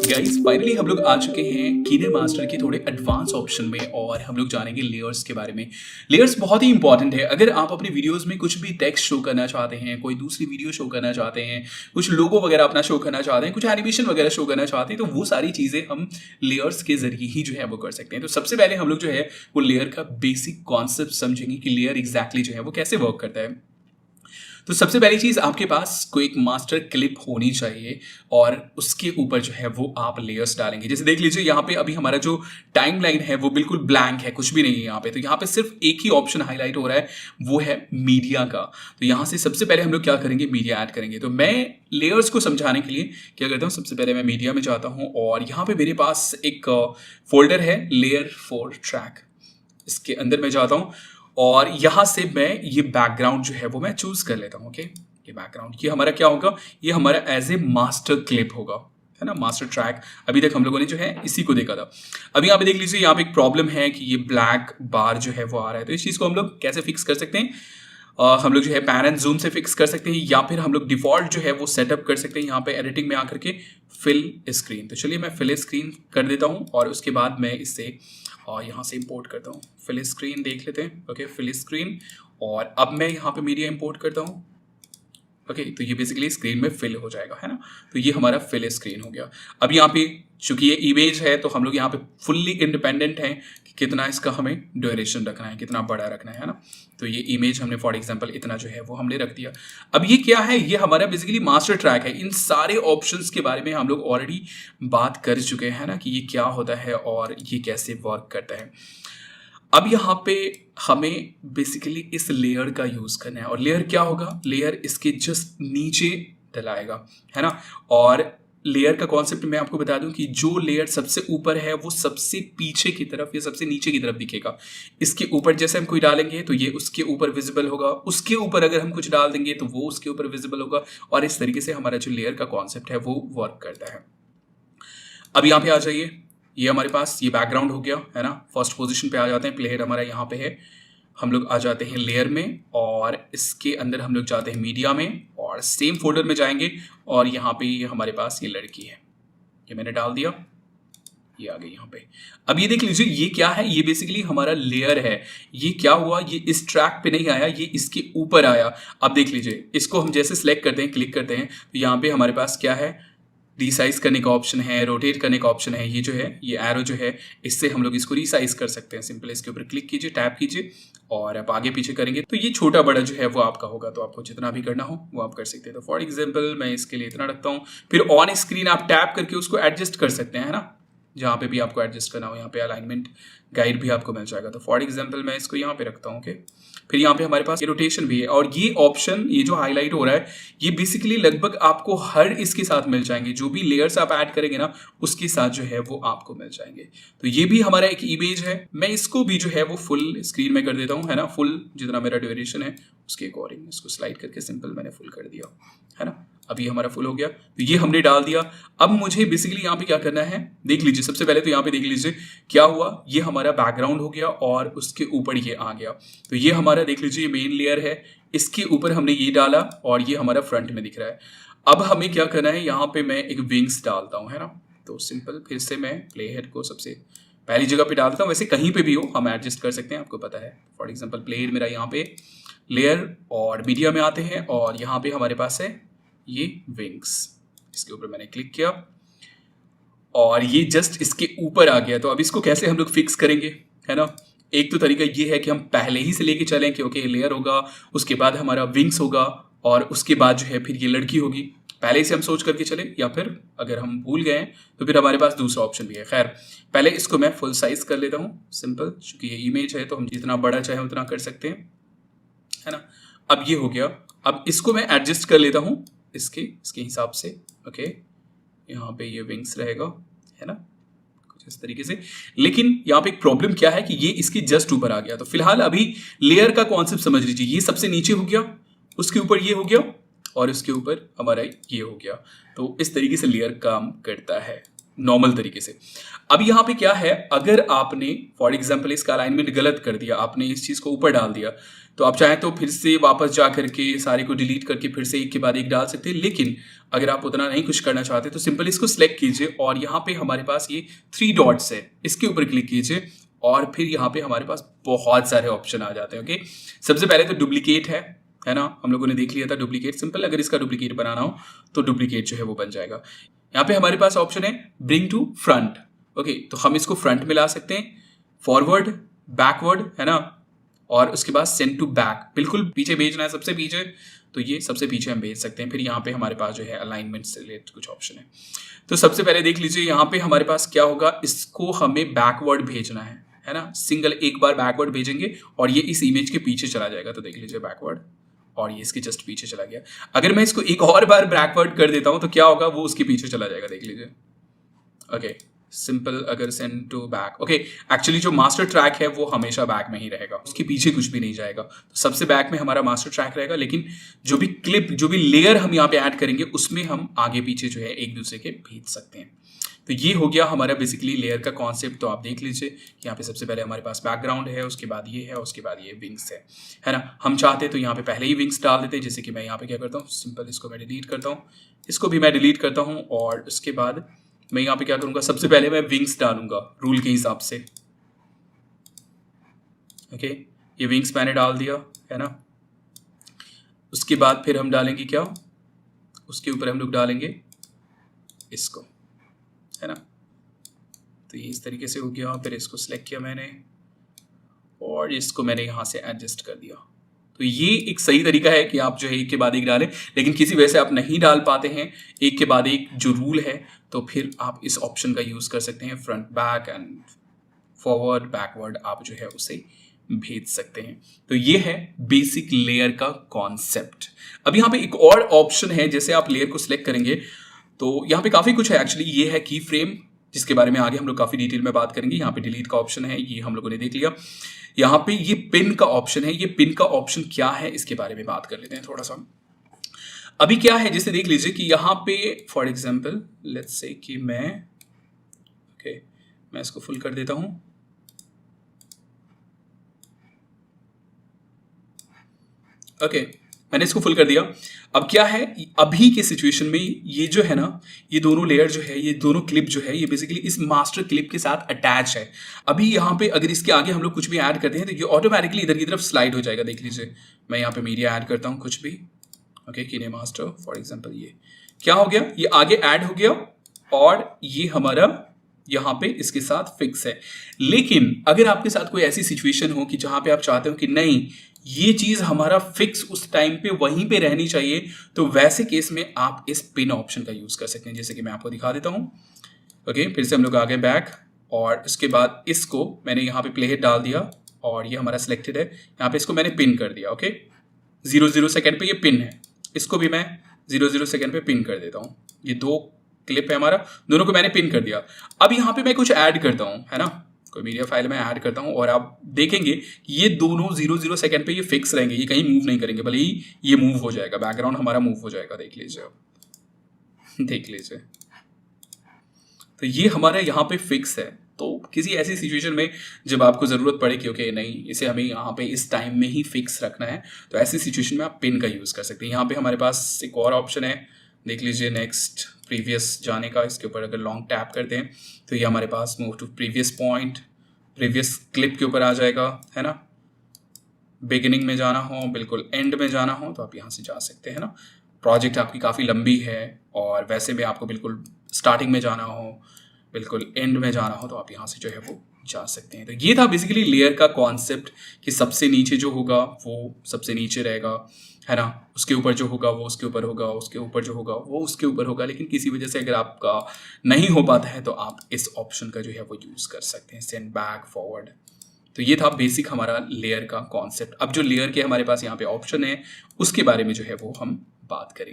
Guys finally हम लोग आ चुके हैं कीने मास्टर के थोड़े एडवांस ऑप्शन में और हम लोग जानेंगे लेयर्स के बारे में। लेयर्स बहुत ही इंपॉर्टेंट है। अगर आप अपनी वीडियोस में कुछ भी टेक्स्ट शो करना चाहते हैं, कोई दूसरी वीडियो शो करना चाहते हैं, कुछ लोगो वगैरह अपना शो करना चाहते हैं, कुछ एनिमेशन वगैरह शो करना चाहते हैं, तो वो सारी चीज़ें हम लेयर्स के जरिए ही जो है वो कर सकते हैं। तो सबसे पहले हम लोग जो है वो लेयर का बेसिक कॉन्सेप्ट समझेंगे कि लेयर एग्जैक्टली जो है वो कैसे वर्क करता है। तो सबसे पहली चीज आपके पास कोई एक मास्टर क्लिप होनी चाहिए और उसके ऊपर जो है वो आप लेयर्स डालेंगे। जैसे देख लीजिए यहाँ पे अभी हमारा जो टाइमलाइन है वो बिल्कुल ब्लैंक है, कुछ भी नहीं है यहाँ पे। तो यहाँ पे सिर्फ एक ही ऑप्शन हाईलाइट हो रहा है, वो है मीडिया का। तो यहाँ से सबसे पहले हम लोग क्या करेंगे, मीडिया ऐड करेंगे। तो मैं लेयर्स को समझाने के लिए क्या करता हूँ, सबसे पहले मैं मीडिया में जाता हूँ और यहाँ पे मेरे पास एक फोल्डर है लेयर फॉर ट्रैक। इसके अंदर मैं जाता हूँ और यहाँ से मैं ये बैकग्राउंड जो है वो मैं चूज कर लेता हूँ। ओके, ये बैकग्राउंड ये हमारा क्या होगा, ये हमारा एज ए मास्टर क्लिप होगा, है ना, मास्टर ट्रैक। अभी तक हम लोगों ने जो है इसी को देखा था। अभी यहाँ पे देख लीजिए, यहाँ पे एक प्रॉब्लम है कि ये ब्लैक बार जो है वो आ रहा है। तो इस चीज़ को हम लोग कैसे फिक्स कर सकते हैं, हम लोग जो है पैन एंड जूम से फिक्स कर सकते हैं या फिर हम लोग डिफॉल्ट जो है वो सेटअप कर सकते हैं यहाँ पे एडिटिंग में आकर के फिल स्क्रीन। तो चलिए मैं फिल स्क्रीन कर देता हूँ और उसके बाद मैं इससे और यहाँ से इंपोर्ट करता हूँ। फिल स्क्रीन देख लेते हैं। ओके, फिल स्क्रीन, और अब मैं यहाँ पे मीडिया इंपोर्ट करता हूँ। ओके, तो ये बेसिकली स्क्रीन में फिल हो जाएगा, है ना। तो ये हमारा फिल स्क्रीन हो गया। अब यहाँ पे चूंकि ये इमेज है तो हम लोग यहाँ पे फुल्ली इंडिपेंडेंट हैं कि कितना इसका हमें ड्यूरेशन रखना है, कितना बड़ा रखना है ना। तो ये इमेज हमने फॉर एग्जांपल इतना जो है वो हमने रख दिया। अब ये क्या है, ये हमारा बेसिकली मास्टर ट्रैक है। इन सारे ऑप्शंस के बारे में हम लोग ऑलरेडी बात कर चुके हैं ना, कि ये क्या होता है और ये कैसे वर्क करता है। अब यहाँ पे हमें बेसिकली इस लेयर का यूज करना है और लेयर क्या होगा, लेयर इसके जस्ट नीचे डलाएगा, है ना। और लेयर का कॉन्सेप्ट मैं आपको बता दूं कि जो लेयर सबसे ऊपर है वो सबसे पीछे की तरफ या सबसे नीचे की तरफ दिखेगा। इसके ऊपर जैसे हम कोई डालेंगे तो ये उसके ऊपर विजिबल होगा, उसके ऊपर अगर हम कुछ डाल देंगे तो वो उसके ऊपर विजिबल होगा, और इस तरीके से हमारा जो लेयर का कॉन्सेप्ट है वो वर्क करता है। अब यहाँ पे आ जाइए, ये हमारे पास ये बैकग्राउंड हो गया, है ना। फर्स्ट पोजीशन पे आ जाते हैं, प्ले हेड हमारा यहाँ पे है। हम लोग आ जाते हैं लेयर में और इसके अंदर हम लोग जाते हैं मीडिया में और सेम फोल्डर में जाएंगे और यहाँ पे ये हमारे पास ये लड़की है, ये मैंने डाल दिया, ये आ गई यहाँ पे। अब ये देख लीजिए, ये क्या है, ये बेसिकली हमारा लेयर है। ये क्या हुआ, ये इस ट्रैक पे नहीं आया, ये इसके ऊपर आया। अब देख लीजिए, इसको हम जैसे सिलेक्ट करते हैं, क्लिक करते हैं, तो यहाँ पे हमारे पास क्या है, रीसाइज करने का ऑप्शन है, रोटेट करने का ऑप्शन है। ये जो है, ये एरो जो है, इससे हम लोग इसको रीसाइज कर सकते हैं। सिंपल इसके ऊपर क्लिक कीजिए, टैप कीजिए और आप आगे पीछे करेंगे तो ये छोटा बड़ा जो है वो आपका होगा। तो आपको जितना भी करना हो वो आप कर सकते हैं। तो फॉर एग्जांपल मैं इसके लिए इतना रखता हूँ। फिर ऑन स्क्रीन आप टैप करके उसको एडजस्ट कर सकते हैं, है ना, जहाँ पे भी आपको एडजस्ट करना हो। यहाँ पे अलाइनमेंट गाइड भी आपको मिल जाएगा। तो फॉर एग्जांपल मैं इसको यहाँ पे रखता हूँ। ओके, फिर यहाँ पे हमारे पास ये रोटेशन भी है और ये ऑप्शन, ये जो हाईलाइट हो रहा है, ये बेसिकली लगभग आपको हर इसके साथ मिल जाएंगे। जो भी लेयर्स आप ऐड करेंगे ना, उसके साथ जो है वो आपको मिल जाएंगे। तो ये भी हमारा एक इमेज है। मैं इसको भी जो है वो फुल स्क्रीन में कर देता हूँ, है ना। फुल जितना मेरा ड्यूरेशन है उसके अकॉर्डिंग इसको स्लाइड करके सिंपल मैंने फुल कर दिया, है ना। अभी हमारा फुल हो गया, तो ये हमने डाल दिया। अब मुझे बेसिकली यहाँ पे क्या करना है, देख लीजिए। सबसे पहले तो यहाँ पे देख लीजिए क्या हुआ, ये हमारा बैकग्राउंड हो गया और उसके ऊपर ये आ गया। तो ये हमारा देख लीजिए मेन लेयर है, इसके ऊपर हमने ये डाला और ये हमारा फ्रंट में दिख रहा है। अब हमें क्या करना है, यहाँ पे मैं एक विंग्स डालता हूँ, है ना। तो सिंपल फिर से मैं प्ले हेड को सबसे पहली जगह पे डालता हूँ। वैसे कहीं पे भी हो हम एडजस्ट कर सकते हैं, आपको पता है। फॉर एग्जाम्पल प्ले हेड मेरा यहाँ पे लेयर और मीडिया में आते हैं और यहाँ पे हमारे पास है ये विंग्स। इसके ऊपर मैंने क्लिक किया और ये जस्ट इसके ऊपर आ गया। तो अब इसको कैसे हम लोग फिक्स करेंगे, है ना। एक तो तरीका ये है कि हम पहले ही से लेके चलें कि ओके लेयर होगा, उसके बाद हमारा विंग्स होगा और उसके बाद जो है फिर ये लड़की होगी। पहले से हम सोच करके चले, या फिर अगर हम भूल गए तो फिर हमारे पास दूसरा ऑप्शन भी है। खैर पहले इसको मैं फुल साइज कर लेता हूँ सिंपल, क्योंकि ये इमेज है तो हम जितना बड़ा चाहे उतना कर सकते हैं, है ना। अब ये हो गया। अब इसको मैं एडजस्ट कर लेता हूँ इसके हिसाब से। ओके, यहाँ पे ये विंग्स रहेगा, है ना, कुछ इस तरीके से। लेकिन यहाँ पे एक प्रॉब्लम क्या है कि ये इसके जस्ट ऊपर आ गया। तो फिलहाल अभी लेयर का कॉन्सेप्ट समझ लीजिए। ये सबसे नीचे हो गया, उसके ऊपर ये हो गया और उसके ऊपर हमारा ये हो गया। तो इस तरीके से लेयर काम करता है। नॉर्मल तरीके से। अब यहाँ पे क्या है, अगर आपने फॉर एग्जांपल इसका अलाइनमेंट गलत कर दिया, आपने इस चीज़ को ऊपर डाल दिया, तो आप चाहें तो फिर से वापस जा करके सारे को डिलीट करके फिर से एक के बाद एक डाल सकते हैं। लेकिन अगर आप उतना नहीं कुछ करना चाहते तो सिंपल इसको सिलेक्ट कीजिए और यहाँ पे हमारे पास ये 3 डॉट्स है, इसके ऊपर क्लिक कीजिए और फिर यहाँ पे हमारे पास बहुत सारे ऑप्शन आ जाते हैं। ओके, सबसे पहले तो डुप्लीकेट है ना, हम लोगों ने देख लिया था डुप्लीकेट। सिंपल अगर इसका डुप्लीकेट बनाना हो तो डुप्लीकेट जो है वो बन जाएगा। यहाँ पे हमारे पास ऑप्शन है ब्रिंग टू फ्रंट। ओके, तो हम इसको फ्रंट में ला सकते हैं, फॉरवर्ड, बैकवर्ड, है ना, और उसके बाद सेंड टू बैक, बिल्कुल पीछे भेजना है, सबसे पीछे, तो ये सबसे पीछे हम भेज सकते हैं। फिर यहाँ पे हमारे पास जो है अलाइनमेंट से रिलेटेड कुछ ऑप्शन है। तो सबसे पहले देख लीजिए यहाँ पे हमारे पास क्या होगा, इसको हमें बैकवर्ड भेजना है ना, सिंगल एक बार बैकवर्ड भेजेंगे और ये इस इमेज के पीछे चला जाएगा। तो देख लीजिए बैकवर्ड, और ये इसके जस्ट पीछे चला गया। अगर मैं इसको एक और बार बैकवर्ड कर देता हूं तो क्या होगा, वो उसके पीछे चला जाएगा, देख लीजिए। ओके, सिंपल अगर send to back, okay, actually जो मास्टर ट्रैक है वो हमेशा बैक में ही रहेगा, उसके पीछे कुछ भी नहीं जाएगा। तो सबसे बैक में हमारा मास्टर ट्रैक रहेगा, लेकिन जो भी क्लिप, जो भी लेयर हम यहाँ पे ऐड करेंगे उसमें हम आगे पीछे जो है एक दूसरे के भेज सकते हैं। तो ये हो गया हमारा बेसिकली लेयर का कॉन्सेप्ट। तो आप देख लीजिए यहाँ पे सबसे पहले हमारे पास बैकग्राउंड है, उसके बाद ये है, उसके बाद ये विंग्स है ना। हम चाहते तो यहाँ पे पहले ही विंग्स डाल देते हैं, जैसे कि मैं यहाँ पे क्या करता हूँ, सिंपल इसको मैं डिलीट करता हूँ, इसको भी मैं डिलीट करता हूँ, और उसके बाद मैं यहाँ पे क्या करूँगा, सबसे पहले मैं विंग्स डालूंगा रूल के हिसाब से। ओके, ये विंग्स मैंने डाल दिया, है ना। उसके बाद फिर हम डालेंगे क्या, उसके ऊपर हम लोग डालेंगे इसको, है ना। तो ये इस तरीके से हो गया। फिर इसको सिलेक्ट किया मैंने और इसको मैंने यहाँ से एडजस्ट कर दिया। तो ये एक सही तरीका है कि आप जो है एक के बाद एक डालें, लेकिन किसी वजह से आप नहीं डाल पाते हैं एक के बाद एक जो रूल है, तो फिर आप इस ऑप्शन का यूज़ कर सकते हैं, front back and forward backward आप जो है उसे भेज सकते हैं। तो ये है बेसिक लेयर का कॉन्सेप्ट। अब यहाँ पे एक और ऑप्शन है, जैसे आप लेयर को सिलेक्ट करेंगे तो यहाँ पे काफ़ी कुछ है एक्चुअली। ये है की फ्रेम, जिसके बारे में आगे हम लोग काफ़ी डिटेल में बात करेंगे। यहाँ पे डिलीट का ऑप्शन है, ये हम लोगों ने देख लिया। यहाँ पे ये पिन का ऑप्शन है, ये पिन का ऑप्शन क्या है इसके बारे में बात कर लेते हैं थोड़ा सा। अभी क्या है, जैसे देख लीजिए कि यहाँ पे फॉर एग्जाम्पल लेट्स से कि मैं इसको फुल कर देता हूँ। ओके, मैंने इसको फुल कर दिया। अब क्या है, अभी के सिचुएशन में ये जो है ना, ये दोनों लेयर जो है, ये दोनों क्लिप जो है, ये बेसिकली इस मास्टर क्लिप के साथ अटैच है। अभी यहाँ पे अगर इसके आगे हम लोग कुछ भी ऐड करते हैं तो ये ऑटोमेटिकली इधर की तरफ स्लाइड हो जाएगा। देख लीजिए, मैं यहाँ पे मीडिया ऐड करता हूँ कुछ भी, ओके, किने मास्टर फॉर एग्जाम्पल, ये क्या हो गया, ये आगे ऐड हो गया और ये हमारा यहाँ पे इसके साथ फिक्स है। लेकिन अगर आपके साथ कोई ऐसी सिचुएशन हो कि जहाँ पे आप चाहते हो कि नहीं, ये चीज हमारा फिक्स उस टाइम पे वहीं पे रहनी चाहिए, तो वैसे केस में आप इस पिन ऑप्शन का यूज कर सकते हैं, जैसे कि मैं आपको दिखा देता हूँ। ओके, फिर से हम लोग आ गए बैक और उसके बाद इसको मैंने यहाँ पे प्ले हेड डाल दिया और ये हमारा सिलेक्टेड है। यहाँ पे इसको मैंने पिन कर दिया। ओके, 0 सेकेंड पे ये पिन है, इसको भी मैं 0 सेकेंड पे पिन कर देता हूँ। ये दो क्लिप है हमारा, दोनों को मैंने पिन कर दिया। अब यहाँ पे मैं कुछ ऐड करता हूँ, है ना, कोई मीडिया फाइल में ऐड करता हूँ और आप देखेंगे कि ये दोनों 0 सेकेंड पे ये फिक्स रहेंगे, ये कहीं मूव नहीं करेंगे, भले ही ये मूव हो जाएगा, बैकग्राउंड हमारा मूव हो जाएगा। देख लीजिए आप, देख लीजिए, तो ये हमारा यहाँ पे फिक्स है। तो किसी ऐसी सिचुएशन में जब आपको ज़रूरत पड़े कि ओके नहीं, इसे हमें यहाँ पे इस टाइम में ही फिक्स रखना है, तो ऐसी सिचुएशन में आप पिन का यूज़ कर सकते हैं। यहाँ पे हमारे पास एक और ऑप्शन है, देख लीजिए, नेक्स्ट प्रीवियस जाने का। इसके ऊपर अगर लॉन्ग टैप करते हैं तो ये हमारे पास move to previous point, previous clip के ऊपर आ जाएगा, है ना। बिगिनिंग में जाना हो, बिल्कुल एंड में जाना हो, तो आप यहाँ से जा सकते हैं ना। प्रोजेक्ट आपकी काफ़ी लंबी है और वैसे में आपको बिल्कुल स्टार्टिंग में जाना हो, बिल्कुल एंड में जाना हो, तो आप यहाँ से जो है वो जा सकते हैं। तो ये था बेसिकली लेयर का कॉन्सेप्ट कि सबसे नीचे जो होगा वो सबसे नीचे रहेगा, है ना, उसके ऊपर जो होगा वो उसके ऊपर होगा, उसके ऊपर जो होगा वो उसके ऊपर होगा। लेकिन किसी वजह से अगर आपका नहीं हो पाता है तो आप इस ऑप्शन का जो है वो यूज़ कर सकते हैं, सेंड बैक, फॉरवर्ड। तो ये था बेसिक हमारा लेयर का कॉन्सेप्ट। अब जो लेयर के हमारे पास यहाँ पे ऑप्शन है उसके बारे में जो है वो हम बात करेंगे।